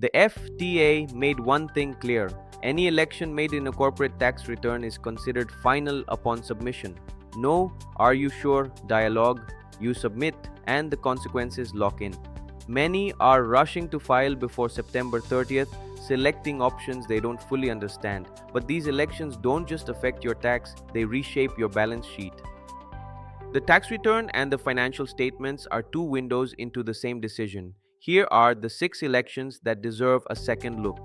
The FTA made one thing clear: any election made in a corporate tax return is considered final upon submission. No "are you sure" dialogue, you submit and the consequences lock in. Many are rushing to file before September 30th, selecting options they don't fully understand. But these elections don't just affect your tax, they reshape your balance sheet. The tax return and the financial statements are two windows into the same decision. Here are the 6 elections that deserve a second look.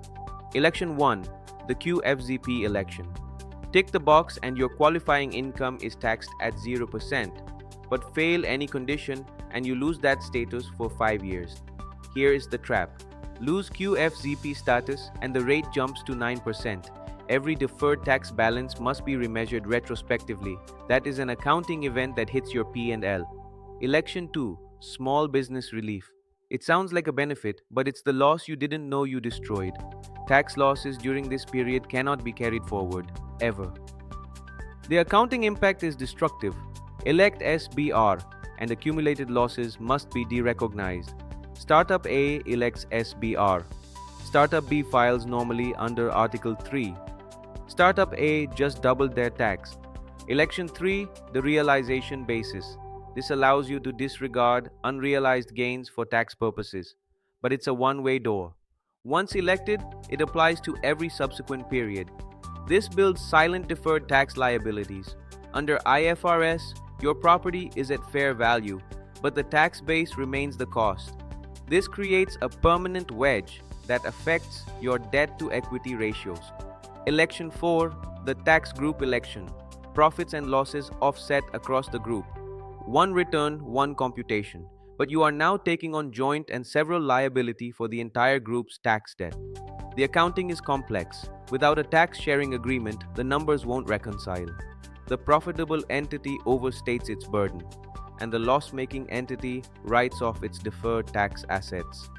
Election 1. The QFZP Election. Tick the box and your qualifying income is taxed at 0%, but fail any condition and you lose that status for 5 years. Here is the trap. Lose QFZP status and the rate jumps to 9%. Every deferred tax balance must be remeasured retrospectively. That is an accounting event that hits your P&L. Election 2. Small Business Relief. It sounds like a benefit, but it's the loss you didn't know you destroyed. Tax losses during this period cannot be carried forward, ever. The accounting impact is destructive. Elect SBR, and accumulated losses must be derecognized. Startup A elects SBR. Startup B files normally under Article 3. Startup A just doubled their tax. Election 3, the realization basis. This allows you to disregard unrealized gains for tax purposes, but it's a one-way door. Once elected, it applies to every subsequent period. This builds silent deferred tax liabilities. Under IFRS, your property is at fair value, but the tax base remains the cost. This creates a permanent wedge that affects your debt-to-equity ratios. Election 4, the tax group election. Profits and losses offset across the group. One return, one computation. But you are now taking on joint and several liability for the entire group's tax debt. The accounting is complex. Without a tax sharing agreement, the numbers won't reconcile. The profitable entity overstates its burden, and the loss-making entity writes off its deferred tax assets.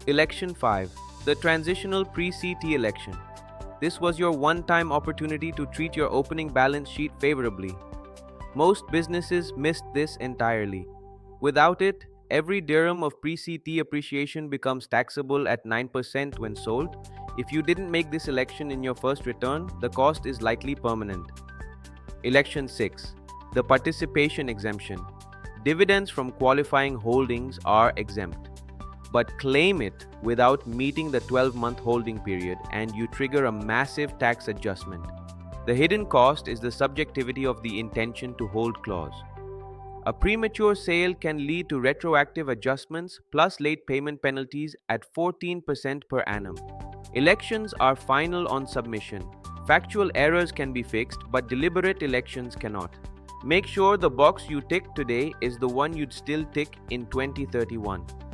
Election 5. The Transitional Pre-CT Election. This was your one-time opportunity to treat your opening balance sheet favorably. Most businesses missed this entirely. Without it, every dirham of pre-CT appreciation becomes taxable at 9% when sold. If you didn't make this election in your first return, the cost is likely permanent. Election 6. The Participation Exemption. Dividends from qualifying holdings are exempt, but claim it without meeting the 12-month holding period and you trigger a massive tax adjustment. The hidden cost is the subjectivity of the intention to hold clause. A premature sale can lead to retroactive adjustments plus late payment penalties at 14% per annum. Elections are final on submission. Factual errors can be fixed, but deliberate elections cannot. Make sure the box you tick today is the one you'd still tick in 2031.